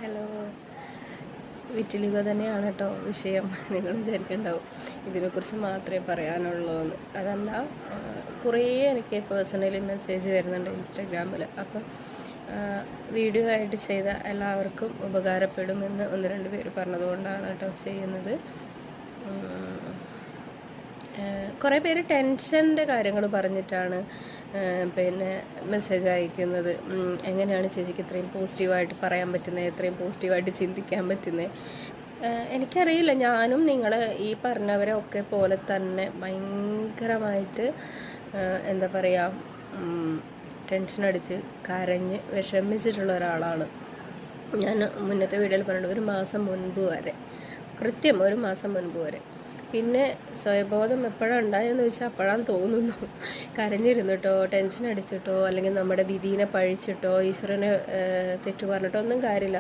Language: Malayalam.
ഹലോ, വിറ്റിലിക തന്നെയാണ് കേട്ടോ വിഷയം. നിങ്ങൾ വിചാരിക്കുന്നുണ്ടാവും ഇതിനെക്കുറിച്ച് മാത്രമേ പറയാനുള്ളൂ എന്ന്. അതല്ല, കുറേ എനിക്ക് പേഴ്സണലി മെസ്സേജ് വരുന്നുണ്ട് ഇൻസ്റ്റാഗ്രാമിൽ. അപ്പം വീഡിയോ ആയിട്ട് ചെയ്ത എല്ലാവർക്കും ഉപകാരപ്പെടുമെന്ന് 1-2 പേര് പറഞ്ഞതുകൊണ്ടാണ് കേട്ടോ ചെയ്യുന്നത്. കുറേ പേര് ടെൻഷൻ്റെ കാര്യങ്ങൾ പറഞ്ഞിട്ടാണ് പിന്നെ മെസ്സേജ് അയക്കുന്നത്. എങ്ങനെയാണ് ചേച്ചിക്ക് ഇത്രയും പോസിറ്റീവായിട്ട് പറയാൻ പറ്റുന്നത്, ഇത്രയും പോസിറ്റീവായിട്ട് ചിന്തിക്കാൻ പറ്റുന്നത്? എനിക്കറിയില്ല. ഞാനും നിങ്ങൾ ഈ പറഞ്ഞവരെ ഒക്കെ പോലെ തന്നെ ഭയങ്കരമായിട്ട് എന്താ പറയുക, ടെൻഷനടിച്ച് കരഞ്ഞ് വിഷമിച്ചിട്ടുള്ള ഒരാളാണ്. ഞാൻ മുന്നത്തെ വീഡിയോയിൽ പറഞ്ഞിട്ടുണ്ട്, 1 മാസം മുൻപ് വരെ, കൃത്യം 1 മാസം മുൻപ് വരെ. പിന്നെ സ്വയബോധം എപ്പോഴാണ് ഉണ്ടായെന്ന് വെച്ചാൽ അപ്പോഴാണ് തോന്നുന്നു. കരഞ്ഞിരുന്നിട്ടോ, ടെൻഷൻ അടിച്ചിട്ടോ, അല്ലെങ്കിൽ നമ്മുടെ വിധീനെ പഴിച്ചിട്ടോ, ഈശ്വരനെ തെറ്റു പറഞ്ഞിട്ടോ ഒന്നും കാര്യമില്ല.